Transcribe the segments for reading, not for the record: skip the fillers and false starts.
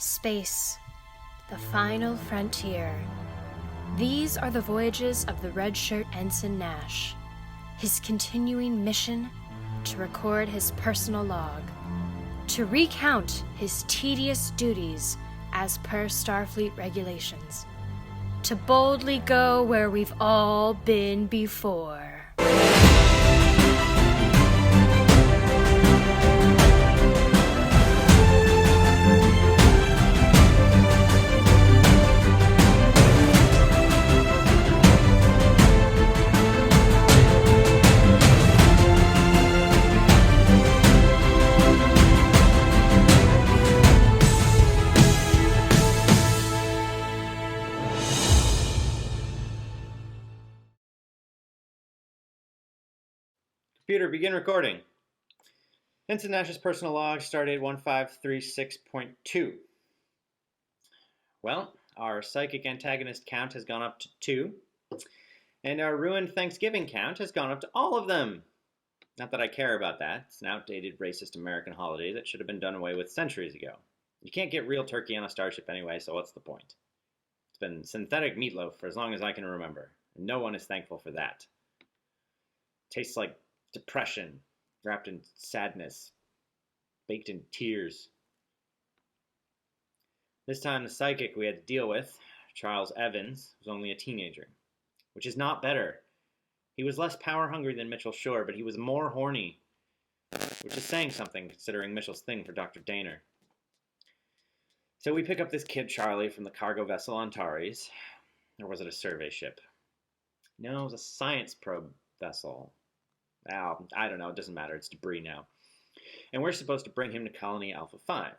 Space, the final frontier. These are the voyages of the Redshirt Ensign Nash, his continuing mission to record his personal log, to recount his tedious duties as per Starfleet regulations, to boldly go where we've all been before. Computer, begin recording. Ensign Nash's personal log started 1536.2. Well, our psychic antagonist count has gone up to 2, and our ruined Thanksgiving count has gone up to all of them. Not that I care about that. It's an outdated, racist American holiday that should have been done away with centuries ago. You can't get real turkey on a starship anyway, so what's the point? It's been synthetic meatloaf for as long as I can remember, and no one is thankful for that. Tastes like depression, wrapped in sadness, baked in tears. This time the psychic we had to deal with, Charles Evans, was only a teenager, which is not better. He was less power-hungry than Mitchell Shore, but he was more horny, which is saying something considering Mitchell's thing for Dr. Daner. So we pick up this kid Charlie from the cargo vessel Antares. Or was it a survey ship? No, it was a science probe vessel. I don't know, it doesn't matter, it's debris now. And we're supposed to bring him to Colony Alpha 5.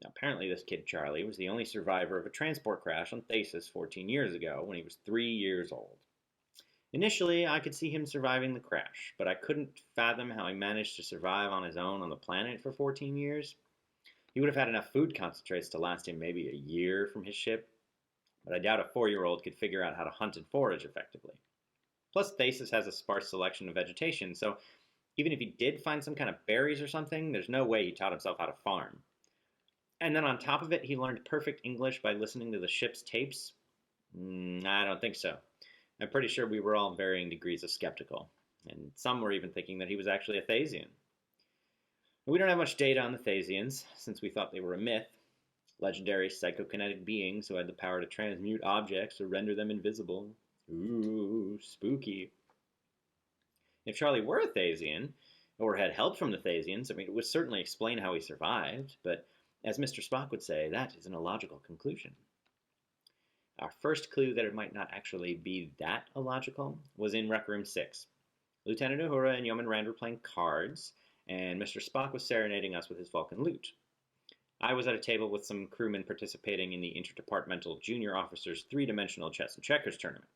Now, apparently this kid Charlie was the only survivor of a transport crash on Thesis 14 years ago when he was 3 years old. Initially, I could see him surviving the crash, but I couldn't fathom how he managed to survive on his own on the planet for 14 years. He would have had enough food concentrates to last him maybe a year from his ship, but I doubt a 4-year-old could figure out how to hunt and forage effectively. Plus, Thesis has a sparse selection of vegetation, so even if he did find some kind of berries or something, there's no way he taught himself how to farm. And then on top of it, he learned perfect English by listening to the ship's tapes? I don't think so. I'm pretty sure we were all in varying degrees of skeptical, and some were even thinking that he was actually a Thasian. We don't have much data on the Thasians, since we thought they were a myth. Legendary psychokinetic beings who had the power to transmute objects or render them invisible. Ooh, spooky. If Charlie were a Thasian, or had help from the Thasians, it would certainly explain how he survived, but as Mr. Spock would say, that is an illogical conclusion. Our first clue that it might not actually be that illogical was in Rec Room 6. Lieutenant Uhura and Yeoman Rand were playing cards, and Mr. Spock was serenading us with his Vulcan lute. I was at a table with some crewmen participating in the Interdepartmental Junior Officers 3-Dimensional Chess and Checkers tournament.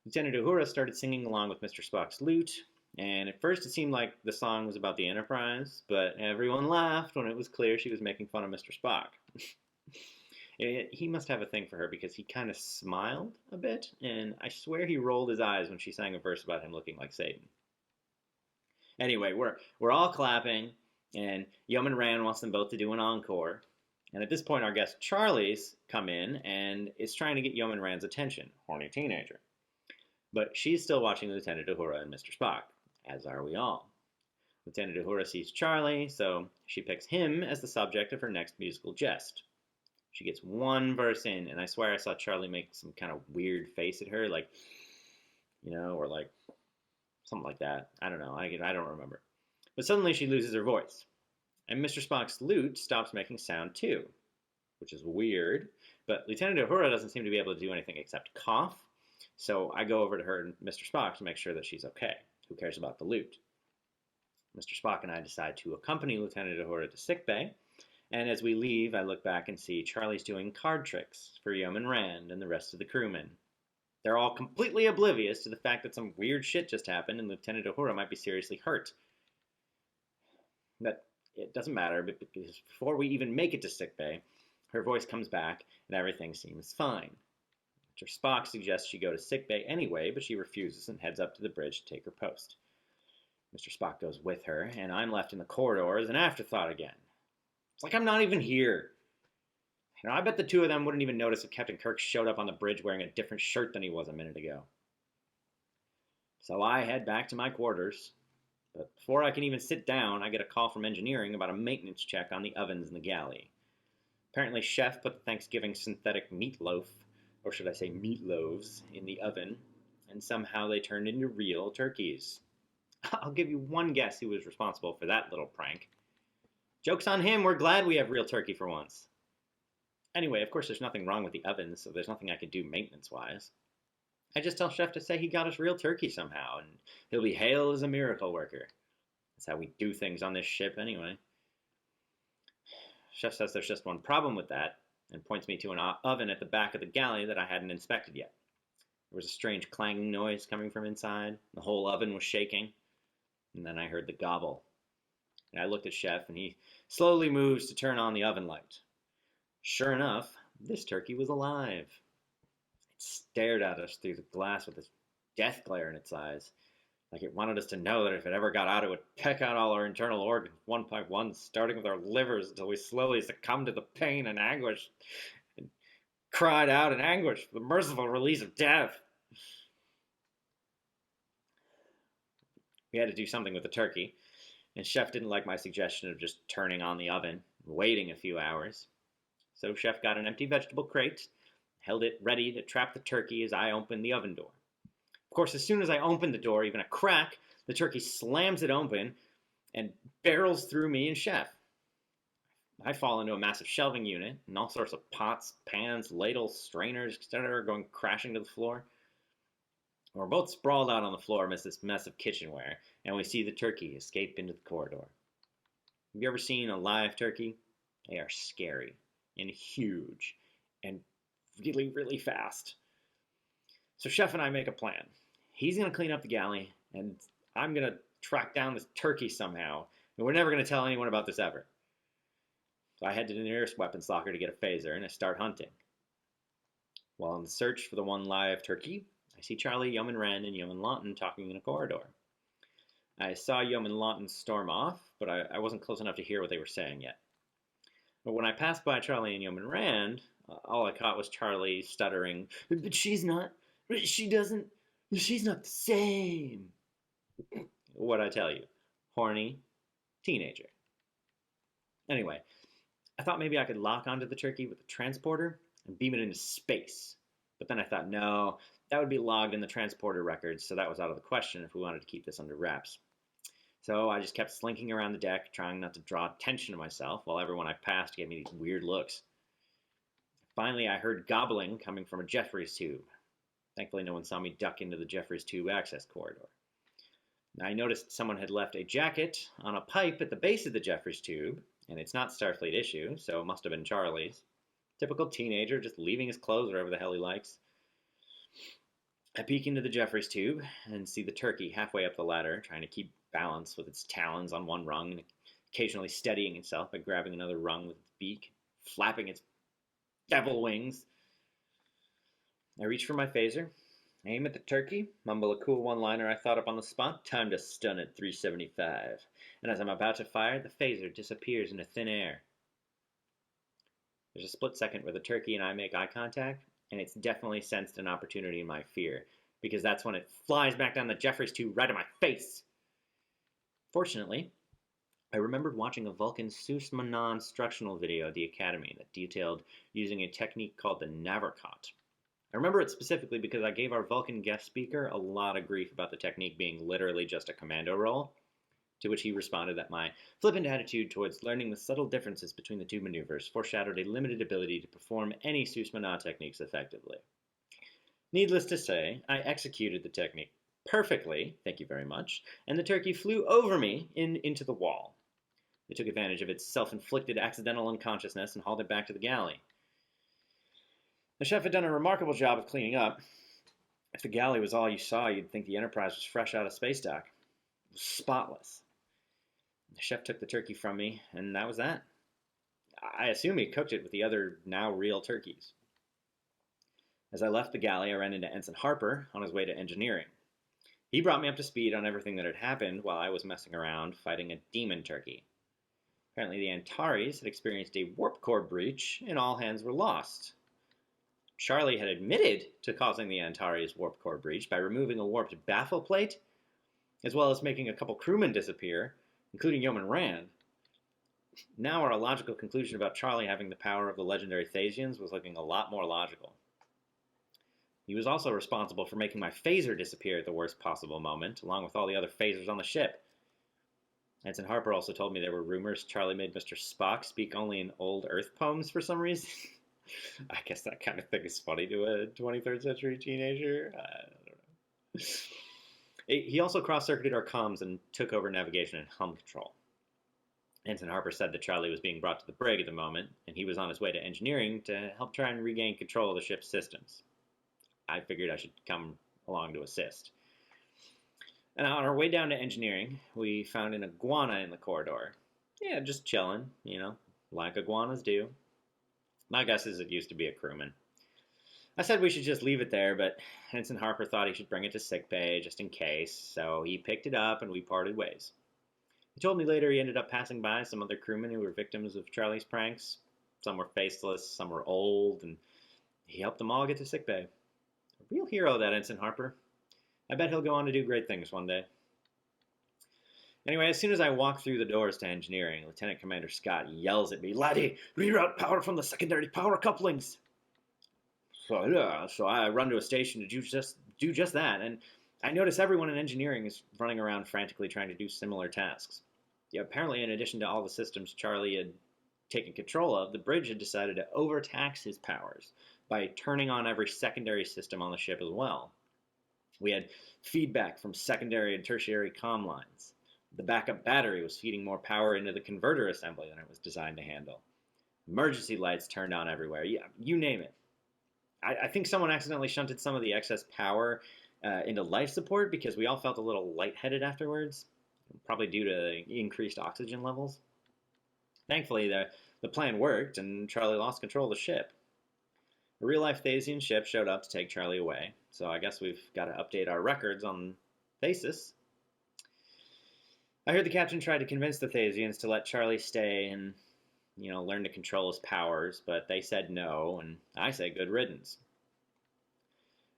Lieutenant Uhura started singing along with Mr. Spock's lute, and at first it seemed like the song was about the Enterprise, but everyone laughed when it was clear she was making fun of Mr. Spock. He must have a thing for her because he kind of smiled a bit, and I swear he rolled his eyes when she sang a verse about him looking like Satan. Anyway, we're all clapping, and Yeoman Rand wants them both to do an encore. And at this point, our guest Charlie's come in and is trying to get Yeoman Rand's attention, horny teenager. But she's still watching Lieutenant Uhura and Mr. Spock, as are we all. Lieutenant Uhura sees Charlie, so she picks him as the subject of her next musical jest. She gets one verse in, and I swear I saw Charlie make some kind of weird face at her, like, or like something like that. I don't know. I don't remember. But suddenly she loses her voice, and Mr. Spock's lute stops making sound too, which is weird. But Lieutenant Uhura doesn't seem to be able to do anything except cough. So I go over to her and Mr. Spock to make sure that she's okay. Who cares about the lute? Mr. Spock and I decide to accompany Lieutenant Uhura to sickbay, and as we leave, I look back and see Charlie's doing card tricks for Yeoman Rand and the rest of the crewmen. They're all completely oblivious to the fact that some weird shit just happened and Lieutenant Uhura might be seriously hurt. But it doesn't matter, because before we even make it to sickbay, her voice comes back and everything seems fine. Mr. Spock suggests she go to sickbay anyway, but she refuses and heads up to the bridge to take her post. Mr. Spock goes with her, and I'm left in the corridor as an afterthought again. It's like I'm not even here. I bet the two of them wouldn't even notice if Captain Kirk showed up on the bridge wearing a different shirt than he was a minute ago. So I head back to my quarters, but before I can even sit down, I get a call from engineering about a maintenance check on the ovens in the galley. Apparently, Chef put the Thanksgiving synthetic meatloaf, or should I say meatloaves, in the oven, and somehow they turned into real turkeys. I'll give you one guess who was responsible for that little prank. Joke's on him, we're glad we have real turkey for once. Anyway, of course, there's nothing wrong with the oven, so there's nothing I could do maintenance-wise. I just tell Chef to say he got us real turkey somehow, and he'll be hailed as a miracle worker. That's how we do things on this ship anyway. Chef says there's just one problem with that, and points me to an oven at the back of the galley that I hadn't inspected yet. There was a strange clanging noise coming from inside. The whole oven was shaking. And then I heard the gobble. And I looked at Chef, and he slowly moves to turn on the oven light. Sure enough, this turkey was alive. It stared at us through the glass with this death glare in its eyes, like it wanted us to know that if it ever got out, it would peck out all our internal organs one by one, starting with our livers until we slowly succumbed to the pain and anguish, and cried out in anguish for the merciful release of death. We had to do something with the turkey, and Chef didn't like my suggestion of just turning on the oven and waiting a few hours. So Chef got an empty vegetable crate, held it ready to trap the turkey as I opened the oven door. Of course, as soon as I opened the door, even a crack, the turkey slams it open and barrels through me and Chef. I fall into a massive shelving unit, and all sorts of pots, pans, ladles, strainers, etc. are going crashing to the floor. We're both sprawled out on the floor amidst this mess of kitchenware, and we see the turkey escape into the corridor. Have you ever seen a live turkey? They are scary and huge and really, really fast. So Chef and I make a plan. He's going to clean up the galley, and I'm going to track down this turkey somehow, and we're never going to tell anyone about this ever. So I head to the nearest weapons locker to get a phaser, and I start hunting. While on the search for the one live turkey, I see Charlie, Yeoman Wren, and Yeoman Lawton talking in a corridor. I saw Yeoman Lawton storm off, but I wasn't close enough to hear what they were saying yet. But when I passed by Charlie and Yeoman Rand, all I caught was Charlie stuttering, "But she's not not the same." What'd I tell you? Horny teenager. Anyway, I thought maybe I could lock onto the turkey with a transporter and beam it into space. But then I thought, no, that would be logged in the transporter records, so that was out of the question if we wanted to keep this under wraps. So I just kept slinking around the deck, trying not to draw attention to myself, while everyone I passed gave me these weird looks. Finally, I heard gobbling coming from a Jeffries tube. Thankfully, no one saw me duck into the Jeffries tube access corridor. I noticed someone had left a jacket on a pipe at the base of the Jeffries tube, and it's not Starfleet issue, so it must have been Charlie's. Typical teenager, just leaving his clothes wherever the hell he likes. I peek into the Jeffries tube and see the turkey halfway up the ladder, trying to keep balance with its talons on one rung and occasionally steadying itself by grabbing another rung with its beak, flapping its devil wings. I reach for my phaser, aim at the turkey, mumble a cool one-liner I thought up on the spot, time to stun at 375, and as I'm about to fire, the phaser disappears into thin air. There's a split second where the turkey and I make eye contact, and it's definitely sensed an opportunity in my fear, because that's when it flies back down the Jeffries tube right in my face. Fortunately, I remembered watching a Vulcan Susmanon instructional video at the Academy that detailed using a technique called the Navarcot. I remember it specifically because I gave our Vulcan guest speaker a lot of grief about the technique being literally just a commando roll, to which he responded that my flippant attitude towards learning the subtle differences between the two maneuvers foreshadowed a limited ability to perform any Susmanon techniques effectively. Needless to say, I executed the technique perfectly, thank you very much, and the turkey flew over me into the wall. They took advantage of its self-inflicted accidental unconsciousness and hauled it back to the galley. The chef had done a remarkable job of cleaning up. If the galley was all you saw, you'd think the Enterprise was fresh out of space dock. It was spotless. The chef took the turkey from me, and that was that. I assume he cooked it with the other now real turkeys. As I left the galley, I ran into Ensign Harper on his way to engineering. He brought me up to speed on everything that had happened while I was messing around fighting a demon turkey. Apparently the Antares had experienced a warp core breach and all hands were lost. Charlie had admitted to causing the Antares warp core breach by removing a warped baffle plate, as well as making a couple crewmen disappear, including Yeoman Rand. Now our logical conclusion about Charlie having the power of the legendary Thasians was looking a lot more logical. He was also responsible for making my phaser disappear at the worst possible moment, along with all the other phasers on the ship. Ensign Harper also told me there were rumors Charlie made Mr. Spock speak only in old Earth poems for some reason. I guess that kind of thing is funny to a 23rd century teenager. I don't know. He also cross-circuited our comms and took over navigation and helm control. Ensign Harper said that Charlie was being brought to the brig at the moment, and he was on his way to engineering to help try and regain control of the ship's systems. I figured I should come along to assist. And on our way down to engineering, we found an iguana in the corridor. Yeah, just chilling, like iguanas do. My guess is it used to be a crewman. I said we should just leave it there, but Ensign Harper thought he should bring it to sickbay just in case, so he picked it up and we parted ways. He told me later he ended up passing by some other crewmen who were victims of Charlie's pranks. Some were faceless, some were old, and he helped them all get to sickbay. A real hero, that Ensign Harper. I bet he'll go on to do great things one day. Anyway, as soon as I walk through the doors to engineering, Lieutenant Commander Scott yells at me, "Laddie, reroute power from the secondary power couplings." So I run to a station to do just that, and I notice everyone in engineering is running around frantically trying to do similar tasks. Yeah, apparently, in addition to all the systems Charlie had taken control of, the bridge had decided to overtax his powers by turning on every secondary system on the ship as well. We had feedback from secondary and tertiary comm lines. The backup battery was feeding more power into the converter assembly than it was designed to handle. Emergency lights turned on everywhere. Yeah, you name it. I think someone accidentally shunted some of the excess power into life support because we all felt a little lightheaded afterwards, probably due to increased oxygen levels. Thankfully, the plan worked, and Charlie lost control of the ship. A real-life Thasian ship showed up to take Charlie away, so I guess we've got to update our records on Thasis. I heard the captain tried to convince the Thasians to let Charlie stay and, learn to control his powers, but they said no, and I say good riddance.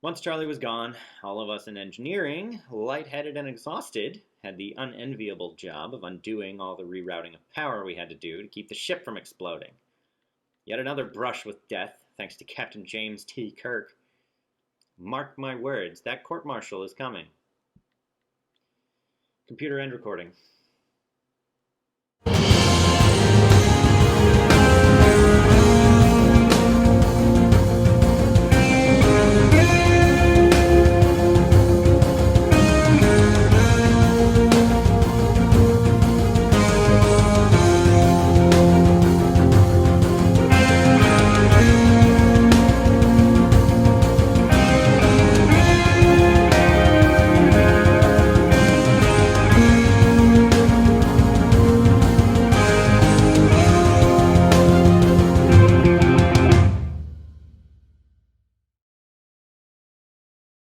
Once Charlie was gone, all of us in engineering, lightheaded and exhausted, had the unenviable job of undoing all the rerouting of power we had to do to keep the ship from exploding. Yet another brush with death, thanks to Captain James T. Kirk. Mark my words, that court-martial is coming. Computer end recording.